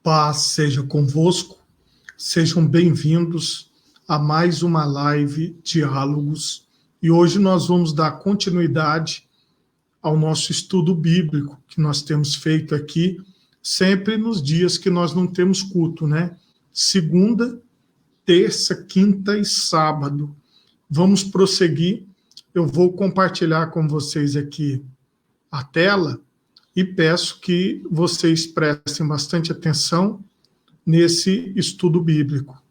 Paz seja convosco, sejam bem-vindos a mais uma live Diálogos. E hoje nós vamos dar continuidade ao nosso estudo bíblico que nós temos feito aqui, sempre nos dias que nós não temos culto, né? Segunda, terça, quinta e sábado. Vamos prosseguir. Eu vou compartilhar com vocês aqui a tela e peço que vocês prestem bastante atenção nesse estudo bíblico.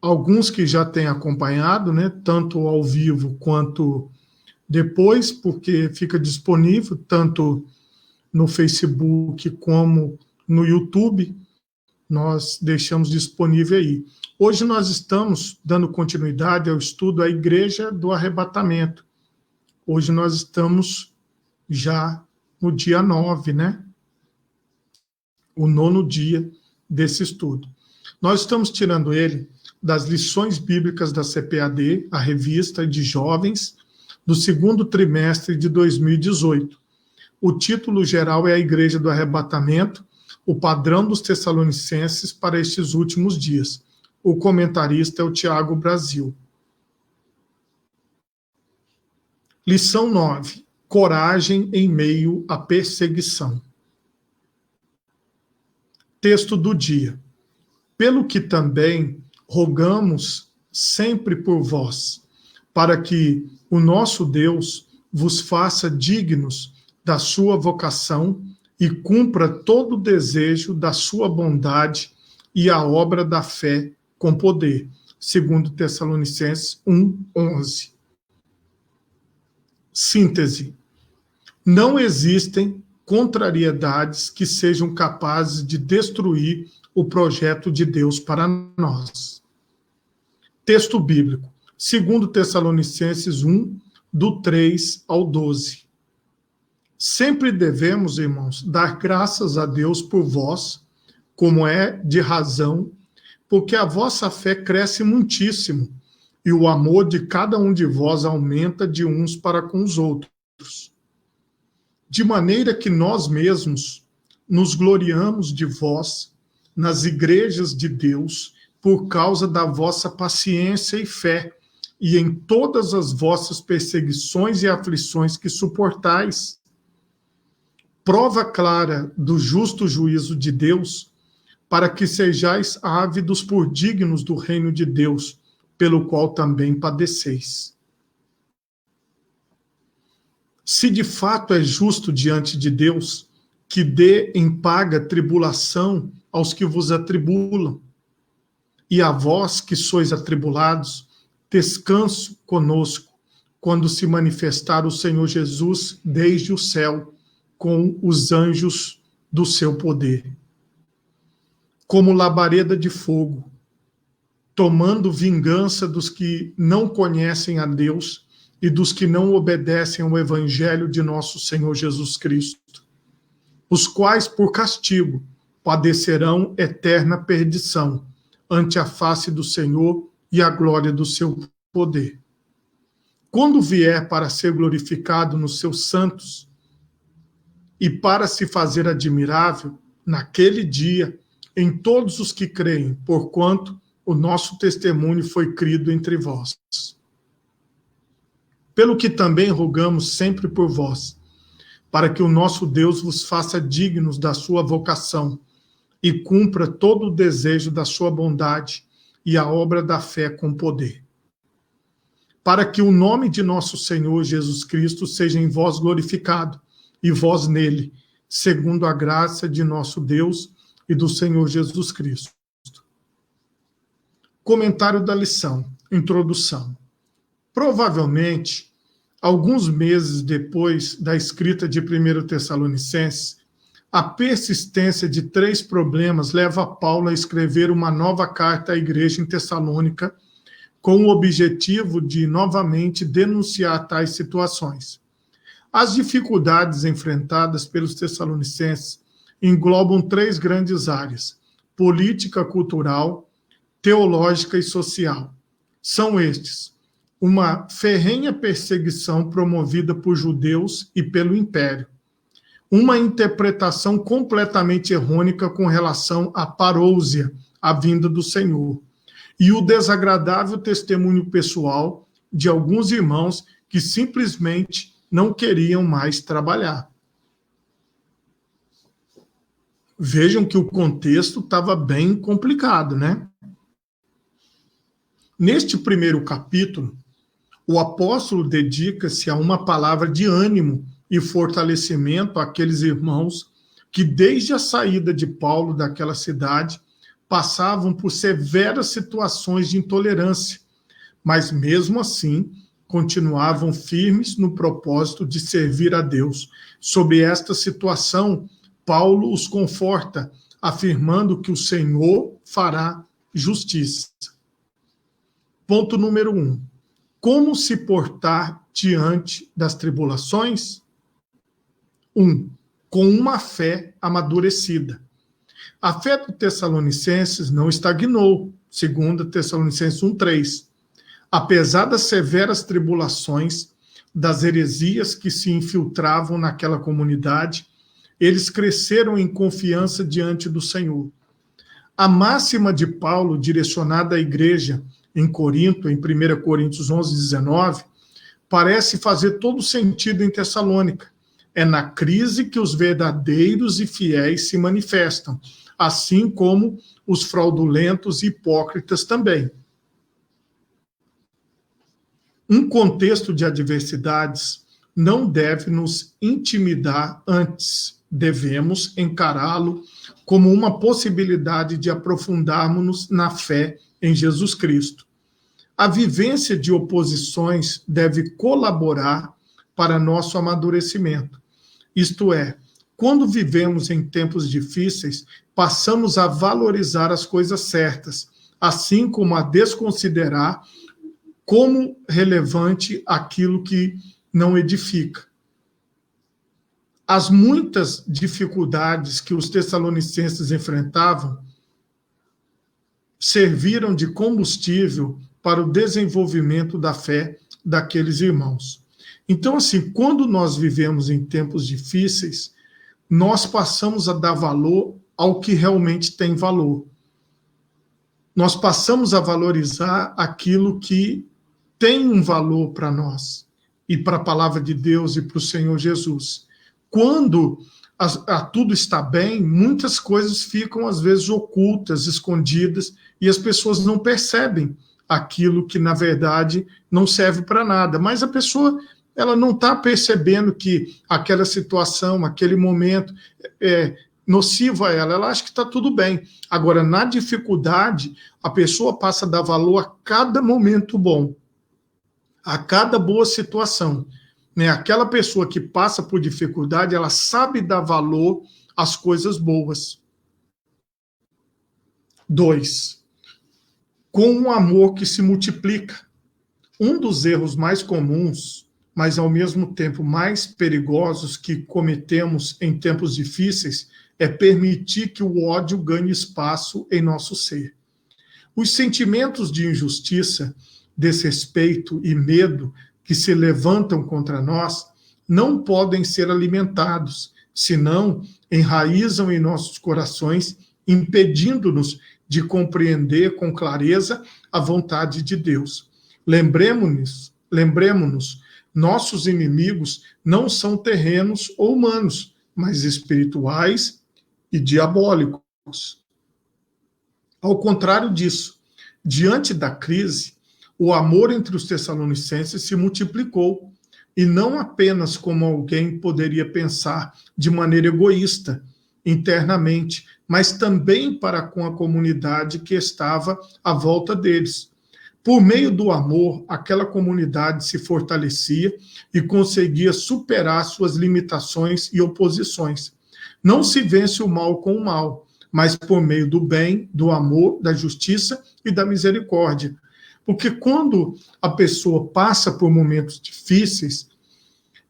Alguns que já têm acompanhado, né, tanto ao vivo quanto depois, porque fica disponível tanto no Facebook como no YouTube, nós deixamos disponível aí. Hoje nós estamos dando continuidade ao estudo A Igreja do Arrebatamento. Hoje nós estamos já no dia 9, né? O 9º dia desse estudo. Nós estamos tirando ele das lições bíblicas da CPAD, a revista de jovens, do segundo trimestre de 2018. O título geral é A Igreja do Arrebatamento, o padrão dos Tessalonicenses para estes últimos dias. O comentarista é o Tiago Brasil. Lição 9. Coragem em meio à perseguição. Texto do dia. Pelo que também rogamos sempre por vós, para que o nosso Deus vos faça dignos da sua vocação e cumpra todo o desejo da sua bondade e a obra da fé com poder. Segundo Tessalonicenses 1:11. Síntese. Não existem contrariedades que sejam capazes de destruir o projeto de Deus para nós. Texto bíblico, 2 Tessalonicenses 1, do 3 ao 12. Sempre devemos, irmãos, dar graças a Deus por vós, como é de razão, porque a vossa fé cresce muitíssimo, e o amor de cada um de vós aumenta de uns para com os outros. De maneira que nós mesmos nos gloriamos de vós nas igrejas de Deus por causa da vossa paciência e fé, e em todas as vossas perseguições e aflições que suportais. Prova clara do justo juízo de Deus, para que sejais ávidos por dignos do reino de Deus, pelo qual também padeceis. Se de fato é justo diante de Deus, que dê em paga tribulação aos que vos atribulam, e a vós que sois atribulados, descanso conosco, quando se manifestar o Senhor Jesus desde o céu, com os anjos do seu poder. Como labareda de fogo, tomando vingança dos que não conhecem a Deus e dos que não obedecem ao evangelho de nosso Senhor Jesus Cristo, os quais, por castigo, padecerão eterna perdição ante a face do Senhor e a glória do seu poder. Quando vier para ser glorificado nos seus santos e para se fazer admirável naquele dia em todos os que creem, porquanto o nosso testemunho foi crido entre vós. Pelo que também rogamos sempre por vós, para que o nosso Deus vos faça dignos da sua vocação e cumpra todo o desejo da sua bondade e a obra da fé com poder. Para que o nome de nosso Senhor Jesus Cristo seja em vós glorificado, e vós nele, segundo a graça de nosso Deus e do Senhor Jesus Cristo. Comentário da lição, introdução. Provavelmente, alguns meses depois da escrita de 1 Tessalonicenses, a persistência de 3 problemas leva Paulo a escrever uma nova carta à igreja em Tessalônica, com o objetivo de novamente denunciar tais situações. As dificuldades enfrentadas pelos tessalonicenses englobam 3 grandes áreas: política, cultural, teológica e social. São estes: uma ferrenha perseguição promovida por judeus e pelo império, uma interpretação completamente errônea com relação à parousia, a vinda do Senhor, e o desagradável testemunho pessoal de alguns irmãos que simplesmente não queriam mais trabalhar. Vejam que o contexto estava bem complicado, né? Neste primeiro capítulo, o apóstolo dedica-se a uma palavra de ânimo e fortalecimento àqueles irmãos que, desde a saída de Paulo daquela cidade, passavam por severas situações de intolerância, mas mesmo assim continuavam firmes no propósito de servir a Deus. Sobre esta situação, Paulo os conforta, afirmando que o Senhor fará justiça. Ponto número 1. Como se portar diante das tribulações? 1. Com uma fé amadurecida. A fé dos Tessalonicenses não estagnou, segundo Tessalonicenses 1:3. Apesar das severas tribulações, das heresias que se infiltravam naquela comunidade, eles cresceram em confiança diante do Senhor. A máxima de Paulo, direcionada à igreja em Corinto, em 1 Coríntios 11:19, parece fazer todo sentido em Tessalônica. É na crise que os verdadeiros e fiéis se manifestam, assim como os fraudulentos e hipócritas também. Um contexto de adversidades não deve nos intimidar antes. Devemos encará-lo como uma possibilidade de aprofundarmos na fé em Jesus Cristo. A vivência de oposições deve colaborar para nosso amadurecimento. Isto é, quando vivemos em tempos difíceis, passamos a valorizar as coisas certas, assim como a desconsiderar como relevante aquilo que não edifica. As muitas dificuldades que os tessalonicenses enfrentavam serviram de combustível para o desenvolvimento da fé daqueles irmãos. Então, assim, quando nós vivemos em tempos difíceis, nós passamos a dar valor ao que realmente tem valor. Nós passamos a valorizar aquilo que tem um valor para nós e para a palavra de Deus e para o Senhor Jesus. Quando tudo está bem, muitas coisas ficam, às vezes, ocultas, escondidas, e as pessoas não percebem aquilo que, na verdade, não serve para nada. Mas a pessoa, ela não está percebendo que aquela situação, aquele momento é nocivo a ela. Ela acha que está tudo bem. Agora, na dificuldade, a pessoa passa a dar valor a cada momento bom, a cada boa situação. Aquela pessoa que passa por dificuldade, ela sabe dar valor às coisas boas. 2. Com um amor que se multiplica. Um dos erros mais comuns, mas ao mesmo tempo mais perigosos que cometemos em tempos difíceis, é permitir que o ódio ganhe espaço em nosso ser. Os sentimentos de injustiça, desrespeito e medo que se levantam contra nós não podem ser alimentados, senão enraizam em nossos corações, impedindo-nos de compreender com clareza a vontade de Deus. Lembremos-nos, nossos inimigos não são terrenos ou humanos, mas espirituais e diabólicos. Ao contrário disso, diante da crise, o amor entre os tessalonicenses se multiplicou, e não apenas como alguém poderia pensar de maneira egoísta, internamente, mas também para com a comunidade que estava à volta deles. Por meio do amor, aquela comunidade se fortalecia e conseguia superar suas limitações e oposições. Não se vence o mal com o mal, mas por meio do bem, do amor, da justiça e da misericórdia. Porque quando a pessoa passa por momentos difíceis,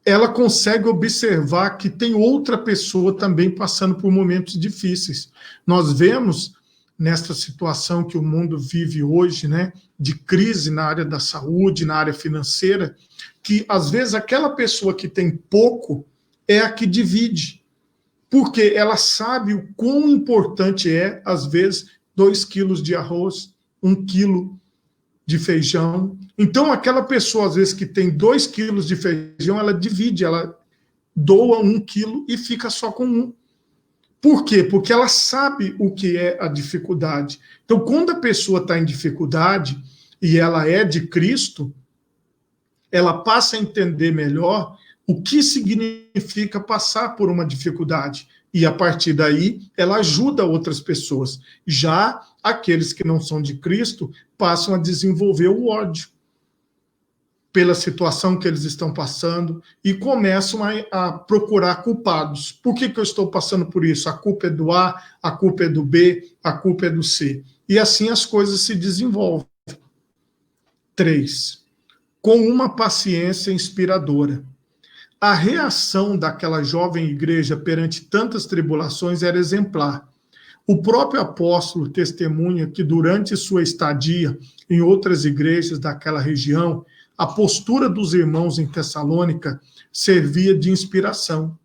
ela consegue observar que tem outra pessoa também passando por momentos difíceis. Nós vemos, nesta situação que o mundo vive hoje, né, de crise na área da saúde, na área financeira, que às vezes aquela pessoa que tem pouco é a que divide. porque ela sabe o quão importante é, às vezes, 2 quilos de arroz, 1 quilo de feijão. Então, aquela pessoa, às vezes, que tem 2 quilos de feijão, ela divide, ela doa 1 quilo e fica só com 1. Por quê? Porque ela sabe o que é a dificuldade. Então, quando a pessoa está em dificuldade e ela é de Cristo, ela passa a entender melhor o que significa passar por uma dificuldade. E, a partir daí, ela ajuda outras pessoas. Já aqueles que não são de Cristo passam a desenvolver o ódio pela situação que eles estão passando e começam a procurar culpados. Por que eu estou passando por isso? A culpa é do A, a culpa é do B, a culpa é do C. E assim as coisas se desenvolvem. 3. Com uma paciência inspiradora. A reação daquela jovem igreja perante tantas tribulações era exemplar. O próprio apóstolo testemunha que durante sua estadia em outras igrejas daquela região, a postura dos irmãos em Tessalônica servia de inspiração.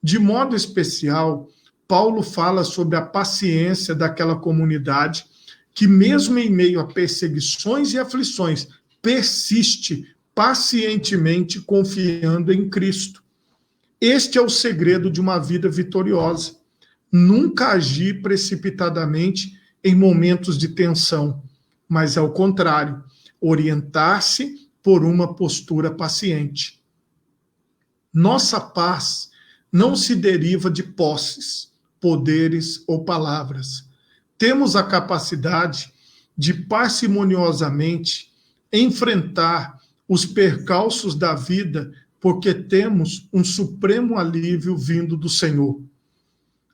De modo especial, Paulo fala sobre a paciência daquela comunidade que, mesmo em meio a perseguições e aflições, persiste pacientemente confiando em Cristo. Este é o segredo de uma vida vitoriosa. Nunca agir precipitadamente em momentos de tensão, mas, ao contrário, orientar-se por uma postura paciente. Nossa paz não se deriva de posses, poderes ou palavras. Temos a capacidade de parcimoniosamente enfrentar os percalços da vida, porque temos um supremo alívio vindo do Senhor.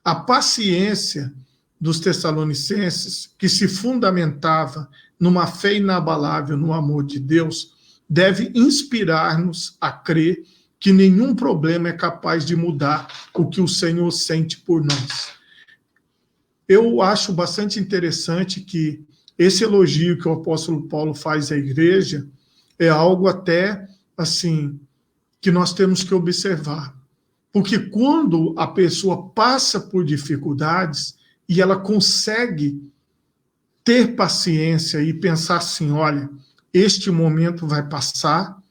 A paciência dos tessalonicenses, que se fundamentava numa fé inabalável no amor de Deus, deve inspirar-nos a crer que nenhum problema é capaz de mudar o que o Senhor sente por nós. Eu acho bastante interessante que esse elogio que o apóstolo Paulo faz à igreja é algo até, assim, que nós temos que observar. Porque quando a pessoa passa por dificuldades e ela consegue ter paciência e pensar assim, olha, este momento vai passar,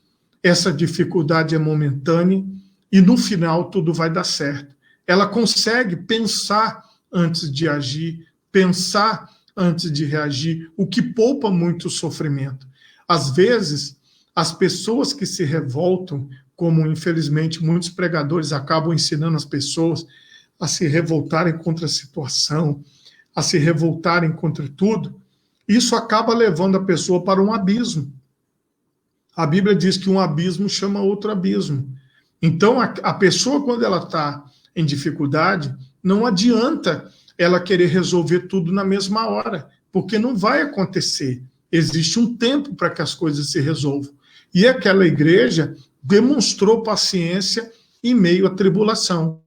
essa dificuldade é momentânea e no final tudo vai dar certo. Ela consegue pensar antes de agir, pensar antes de reagir, o que poupa muito sofrimento. Às vezes, as pessoas que se revoltam, como infelizmente muitos pregadores acabam ensinando as pessoas a se revoltarem contra a situação, a se revoltarem contra tudo, isso acaba levando a pessoa para um abismo. A Bíblia diz que um abismo chama outro abismo. Então, a pessoa, quando ela está em dificuldade, não adianta ela querer resolver tudo na mesma hora, porque não vai acontecer. Existe um tempo para que as coisas se resolvam. E aquela igreja demonstrou paciência em meio à tribulação.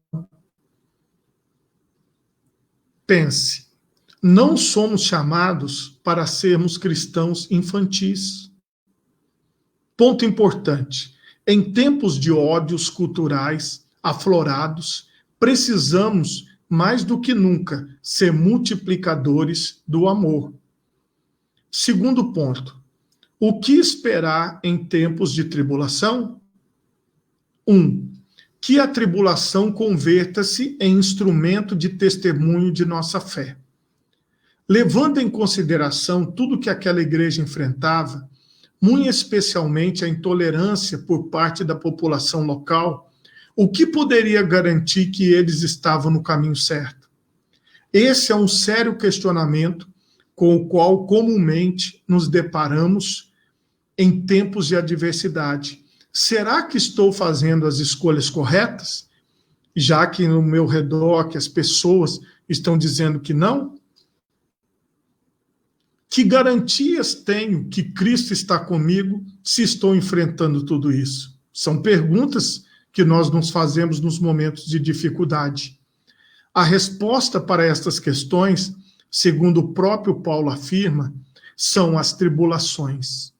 Pense, não somos chamados para sermos cristãos infantis. Ponto importante. Em tempos de ódios culturais aflorados, precisamos, mais do que nunca, ser multiplicadores do amor. Segundo ponto. O que esperar em tempos de tribulação? 1. Que a tribulação converta-se em instrumento de testemunho de nossa fé. Levando em consideração tudo que aquela igreja enfrentava, muito especialmente a intolerância por parte da população local, o que poderia garantir que eles estavam no caminho certo? Esse é um sério questionamento com o qual comumente nos deparamos em tempos de adversidade. Será que estou fazendo as escolhas corretas? Já que no meu redor que as pessoas estão dizendo que não? Que garantias tenho que Cristo está comigo se estou enfrentando tudo isso? São perguntas que nós nos fazemos nos momentos de dificuldade. A resposta para estas questões, segundo o próprio Paulo afirma, são as tribulações.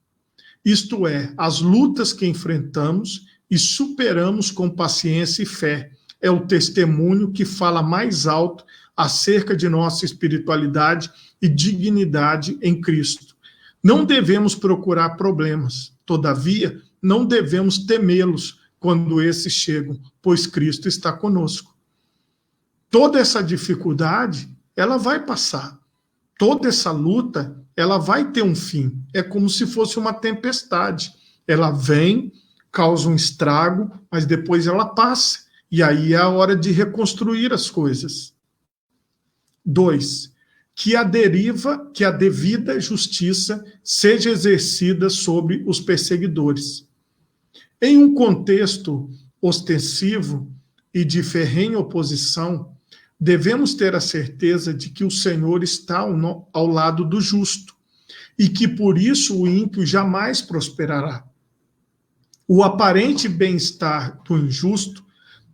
Isto é, as lutas que enfrentamos e superamos com paciência e fé, é o testemunho que fala mais alto acerca de nossa espiritualidade e dignidade em Cristo. Não devemos procurar problemas, todavia, não devemos temê-los quando esses chegam, pois Cristo está conosco. Toda essa dificuldade, ela vai passar. Toda essa luta, ela vai ter um fim. É como se fosse uma tempestade. Ela vem, causa um estrago, mas depois ela passa. E aí é a hora de reconstruir as coisas. 2. Que a devida justiça seja exercida sobre os perseguidores. Em um contexto ostensivo e de ferrenha oposição, devemos ter a certeza de que o Senhor está ao lado do justo e que por isso o ímpio jamais prosperará. O aparente bem-estar do injusto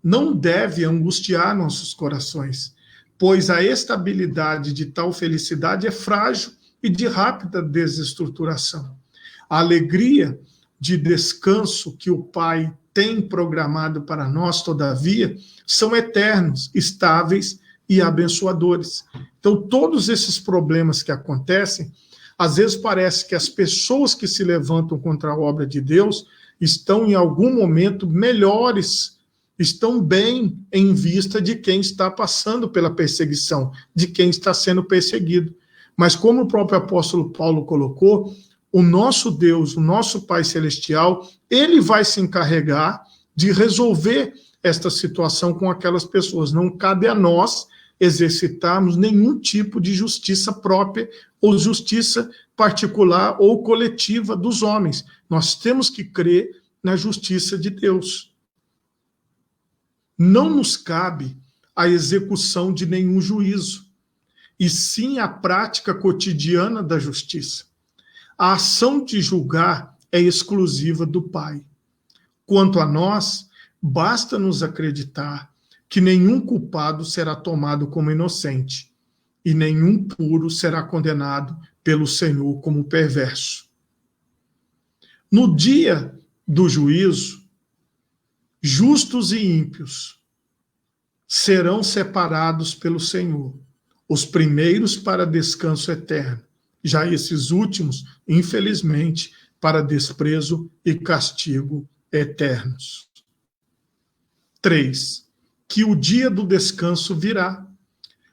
não deve angustiar nossos corações, pois a estabilidade de tal felicidade é frágil e de rápida desestruturação. A alegria de descanso que o Pai tem programado para nós, todavia, são eternos, estáveis e abençoadores. Então, todos esses problemas que acontecem, às vezes parece que as pessoas que se levantam contra a obra de Deus estão em algum momento melhores, estão bem em vista de quem está passando pela perseguição, de quem está sendo perseguido. Mas como o próprio apóstolo Paulo colocou, o nosso Deus, o nosso Pai Celestial, ele vai se encarregar de resolver esta situação com aquelas pessoas. Não cabe a nós exercitarmos nenhum tipo de justiça própria ou justiça particular ou coletiva dos homens. Nós temos que crer na justiça de Deus. Não nos cabe a execução de nenhum juízo, e sim a prática cotidiana da justiça. A ação de julgar é exclusiva do Pai. Quanto a nós, basta nos acreditar que nenhum culpado será tomado como inocente e nenhum puro será condenado pelo Senhor como perverso. No dia do juízo, justos e ímpios serão separados pelo Senhor, os primeiros para descanso eterno, já esses últimos, infelizmente, para desprezo e castigo eternos. 3. Que o dia do descanso virá.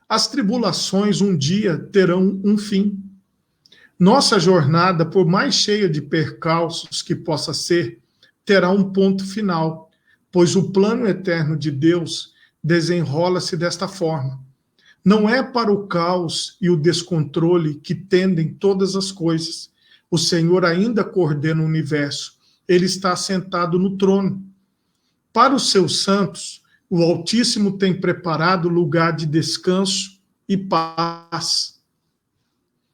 As tribulações um dia terão um fim. Nossa jornada, por mais cheia de percalços que possa ser, terá um ponto final, pois o plano eterno de Deus desenrola-se desta forma. Não é para o caos e o descontrole que tendem todas as coisas. O Senhor ainda coordena o universo. Ele está sentado no trono. Para os seus santos, o Altíssimo tem preparado lugar de descanso e paz.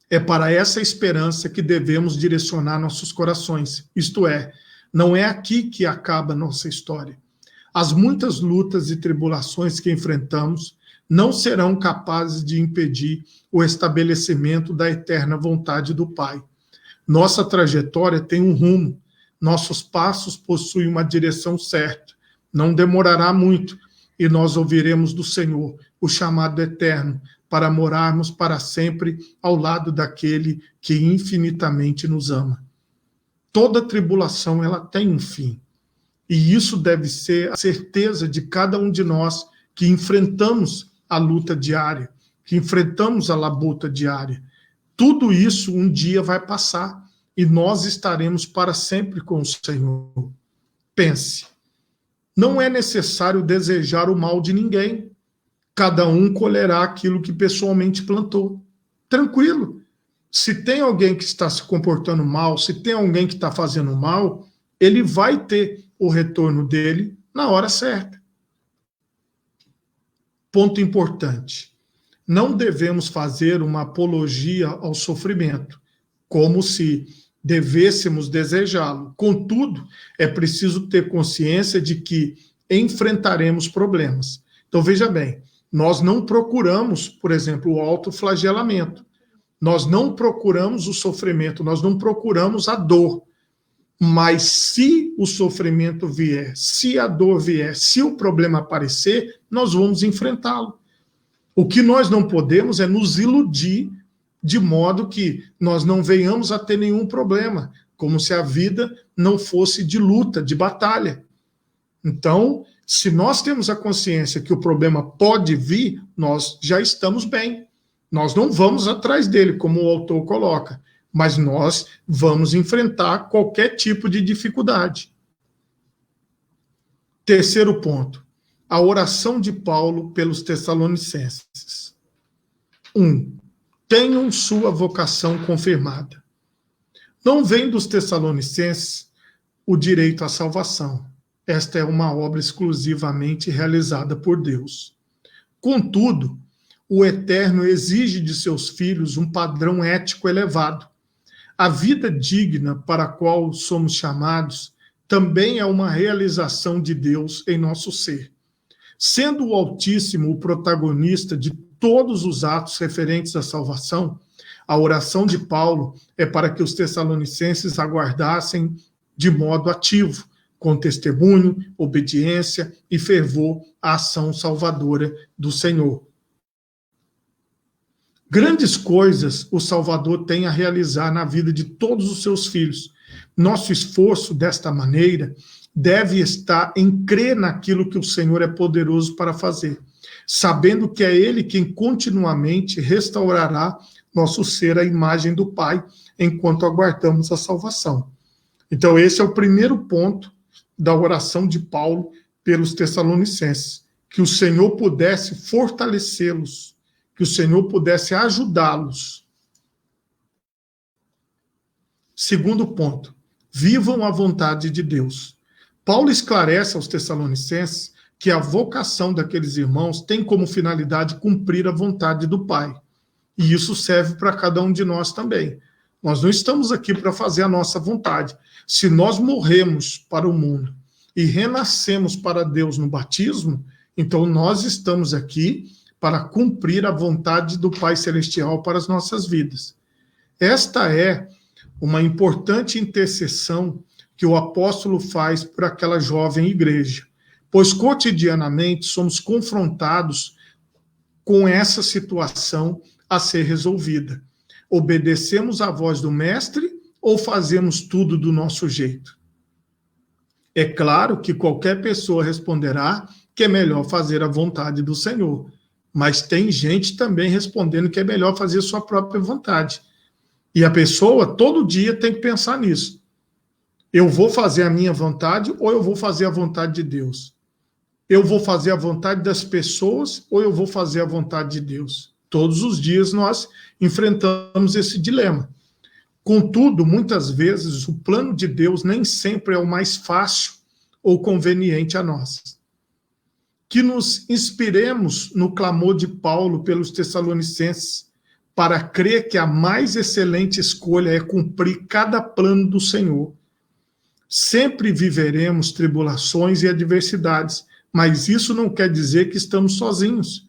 É para essa esperança que devemos direcionar nossos corações. Isto é, não é aqui que acaba nossa história. As muitas lutas e tribulações que enfrentamos não serão capazes de impedir o estabelecimento da eterna vontade do Pai. Nossa trajetória tem um rumo, nossos passos possuem uma direção certa. Não demorará muito e nós ouviremos do Senhor o chamado eterno para morarmos para sempre ao lado daquele que infinitamente nos ama. Toda tribulação ela tem um fim. E isso deve ser a certeza de cada um de nós que enfrentamos a luta diária, que enfrentamos a labuta diária. Tudo isso um dia vai passar e nós estaremos para sempre com o Senhor. Pense, não é necessário desejar o mal de ninguém. Cada um colherá aquilo que pessoalmente plantou. Tranquilo. Se tem alguém que está se comportando mal, se tem alguém que está fazendo mal, ele vai ter o retorno dele na hora certa. Ponto importante. Não devemos fazer uma apologia ao sofrimento, como se devêssemos desejá-lo. Contudo, é preciso ter consciência de que enfrentaremos problemas. Então, veja bem, nós não procuramos, por exemplo, o autoflagelamento. Nós não procuramos o sofrimento, nós não procuramos a dor. Mas se o sofrimento vier, se a dor vier, se o problema aparecer, nós vamos enfrentá-lo. O que nós não podemos é nos iludir de modo que nós não venhamos a ter nenhum problema, como se a vida não fosse de luta, de batalha. Então, se nós temos a consciência que o problema pode vir, nós já estamos bem. Nós não vamos atrás dele, como o autor coloca, mas nós vamos enfrentar qualquer tipo de dificuldade. Terceiro ponto, a oração de Paulo pelos Tessalonicenses. 1. Tenham sua vocação confirmada. Não vem dos Tessalonicenses o direito à salvação. Esta é uma obra exclusivamente realizada por Deus. Contudo, o Eterno exige de seus filhos um padrão ético elevado. A vida digna para a qual somos chamados também é uma realização de Deus em nosso ser. Sendo o Altíssimo o protagonista de todos os atos referentes à salvação, a oração de Paulo é para que os tessalonicenses aguardassem de modo ativo, com testemunho, obediência e fervor a ação salvadora do Senhor. Grandes coisas o Salvador tem a realizar na vida de todos os seus filhos. Nosso esforço, desta maneira, deve estar em crer naquilo que o Senhor é poderoso para fazer, sabendo que é Ele quem continuamente restaurará nosso ser à imagem do Pai, enquanto aguardamos a salvação. Então, esse é o primeiro ponto da oração de Paulo pelos Tessalonicenses, que o Senhor pudesse fortalecê-los, que o Senhor pudesse ajudá-los. Segundo ponto, vivam a vontade de Deus. Paulo esclarece aos Tessalonicenses que a vocação daqueles irmãos tem como finalidade cumprir a vontade do Pai. E isso serve para cada um de nós também. Nós não estamos aqui para fazer a nossa vontade. Se nós morremos para o mundo e renascemos para Deus no batismo, então nós estamos aqui para cumprir a vontade do Pai Celestial para as nossas vidas. Esta é uma importante intercessão que o apóstolo faz por aquela jovem igreja, pois cotidianamente somos confrontados com essa situação a ser resolvida. Obedecemos à voz do Mestre ou fazemos tudo do nosso jeito? É claro que qualquer pessoa responderá que é melhor fazer a vontade do Senhor, mas tem gente também respondendo que é melhor fazer sua própria vontade. E a pessoa todo dia tem que pensar nisso. Eu vou fazer a minha vontade ou eu vou fazer a vontade de Deus? Eu vou fazer a vontade das pessoas ou eu vou fazer a vontade de Deus? Todos os dias nós enfrentamos esse dilema. Contudo, muitas vezes, o plano de Deus nem sempre é o mais fácil ou conveniente a nós. Que nos inspiremos no clamor de Paulo pelos Tessalonicenses, para crer que a mais excelente escolha é cumprir cada plano do Senhor. Sempre viveremos tribulações e adversidades, mas isso não quer dizer que estamos sozinhos.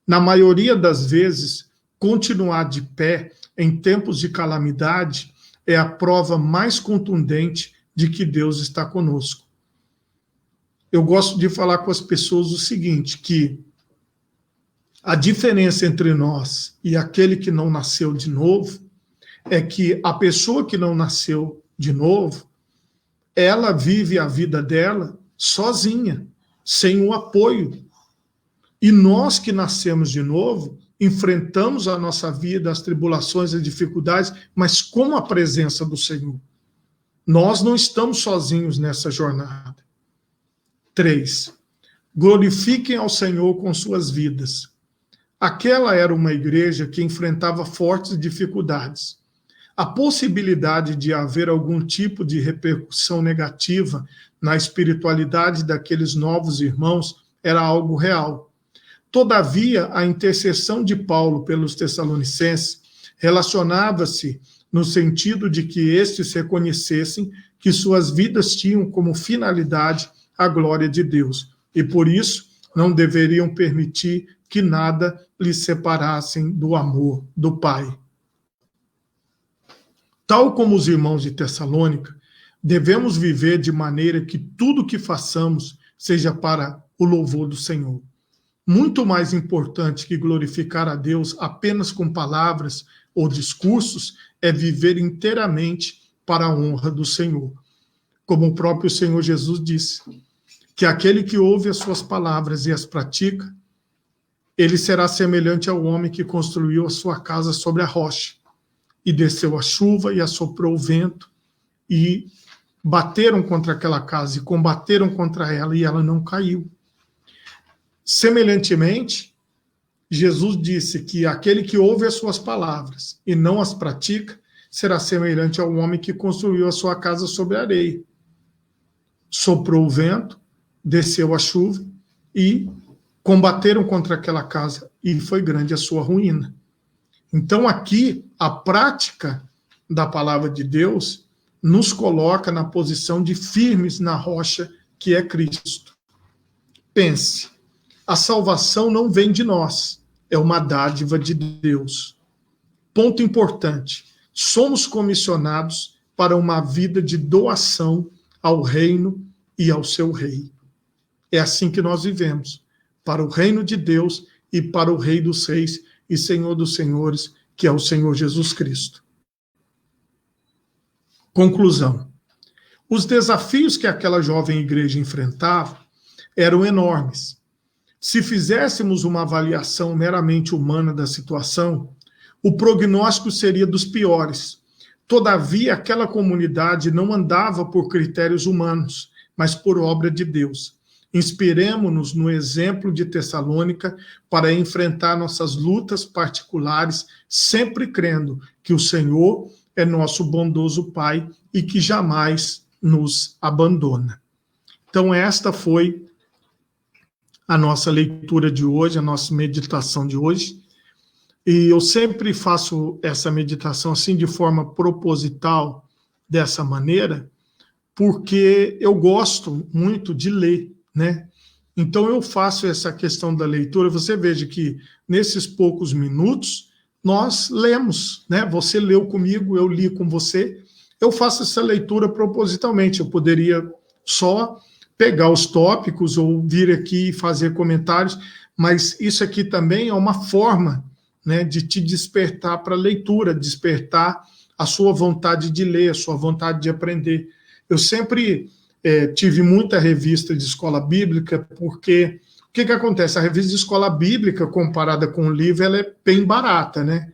Na maioria das vezes, continuar de pé em tempos de calamidade é a prova mais contundente de que Deus está conosco. Eu gosto de falar com as pessoas o seguinte, que a diferença entre nós e aquele que não nasceu de novo é que a pessoa que não nasceu de novo, ela vive a vida dela sozinha, sem o apoio. E nós que nascemos de novo, enfrentamos a nossa vida, as tribulações, as dificuldades, mas com a presença do Senhor. Nós não estamos sozinhos nessa jornada. 3. Glorifiquem ao Senhor com suas vidas. Aquela era uma igreja que enfrentava fortes dificuldades. A possibilidade de haver algum tipo de repercussão negativa na espiritualidade daqueles novos irmãos era algo real. Todavia, a intercessão de Paulo pelos Tessalonicenses relacionava-se no sentido de que estes reconhecessem que suas vidas tinham como finalidade a glória de Deus, e por isso não deveriam permitir que nada lhes separassem do amor do Pai. Tal como os irmãos de Tessalônica, Devemos viver de maneira que tudo que façamos seja para o louvor do Senhor. Muito mais importante que glorificar a Deus apenas com palavras ou discursos é viver inteiramente para a honra do Senhor. Como o próprio Senhor Jesus disse, que aquele que ouve as suas palavras e as pratica, ele será semelhante ao homem que construiu a sua casa sobre a rocha, e desceu a chuva e assoprou o vento, e bateram contra aquela casa e combateram contra ela, e ela não caiu. Semelhantemente, Jesus disse que aquele que ouve as suas palavras e não as pratica, será semelhante ao homem que construiu a sua casa sobre a areia. Soprou o vento, desceu a chuva e combateram contra aquela casa, e foi grande a sua ruína. Então aqui, a prática da palavra de Deus nos coloca na posição de firmes na rocha que é Cristo. Pense, a salvação não vem de nós, é uma dádiva de Deus. Ponto importante, somos comissionados para uma vida de doação ao reino e ao seu rei. É assim que nós vivemos, para o reino de Deus e para o Rei dos Reis e Senhor dos Senhores, que é o Senhor Jesus Cristo. Conclusão. Os desafios que aquela jovem igreja enfrentava eram enormes. Se fizéssemos uma avaliação meramente humana da situação, o prognóstico seria dos piores. Todavia, aquela comunidade não andava por critérios humanos, mas por obra de Deus. Inspiremo-nos no exemplo de Tessalônica para enfrentar nossas lutas particulares, sempre crendo que o Senhor é nosso bondoso Pai e que jamais nos abandona. Então, esta foi a nossa leitura de hoje, a nossa meditação de hoje. E eu sempre faço essa meditação assim de forma proposital, dessa maneira, porque eu gosto muito de ler, né? Então eu faço essa questão da leitura. Você veja que nesses poucos minutos nós lemos, né? Você leu comigo, eu li com você. Eu faço essa leitura propositalmente. Eu poderia só pegar os tópicos ou vir aqui e fazer comentários, mas isso aqui também é uma forma, né, de te despertar para a leitura, despertar a sua vontade de ler, a sua vontade de aprender. Eu sempre tive muita revista de escola bíblica, porque o que acontece? A revista de escola bíblica, comparada com o livro, ela é bem barata, né?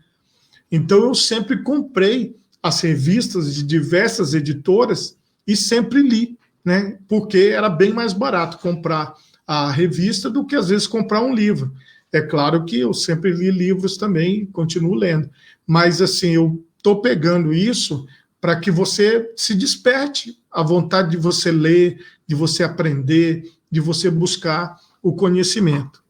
Então eu sempre comprei as revistas de diversas editoras e sempre li, né? Porque era bem mais barato comprar a revista do que às vezes comprar um livro. É claro que eu sempre li livros também, continuo lendo, mas assim, eu estou pegando isso para que você se desperte a vontade de você ler, de você aprender, de você buscar o conhecimento.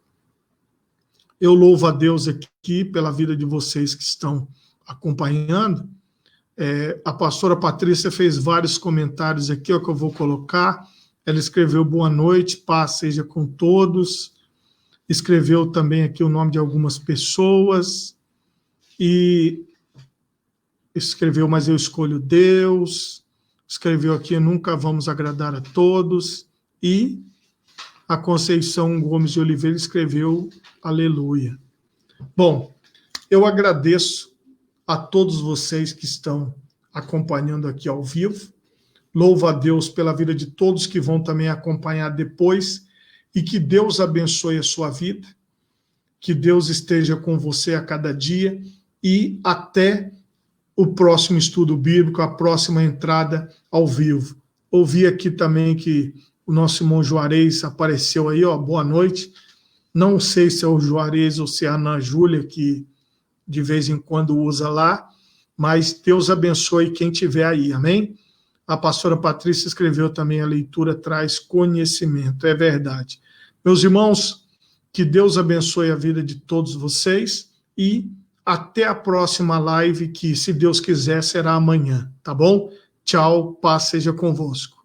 Eu louvo a Deus aqui pela vida de vocês que estão acompanhando. A pastora Patrícia fez vários comentários aqui, ó, que eu vou colocar. Ela escreveu boa noite, paz seja com todos. Escreveu também aqui o nome de algumas pessoas. E escreveu, mas eu escolho Deus. Escreveu aqui, nunca vamos agradar a todos. E a Conceição Gomes de Oliveira escreveu, aleluia. Bom, eu agradeço a todos vocês que estão acompanhando aqui ao vivo. Louvo a Deus pela vida de todos que vão também acompanhar depois, e que Deus abençoe a sua vida, que Deus esteja com você a cada dia, e até o próximo estudo bíblico, a próxima entrada ao vivo. Ouvi aqui também que o nosso irmão Juarez apareceu aí, ó, boa noite. Não sei se é o Juarez ou se é a Ana Júlia, que de vez em quando usa lá, mas Deus abençoe quem tiver aí, amém? A pastora Patrícia escreveu também, a leitura traz conhecimento, é verdade. Meus irmãos, que Deus abençoe a vida de todos vocês e até a próxima live, que, se Deus quiser, será amanhã, tá bom? Tchau, paz seja convosco.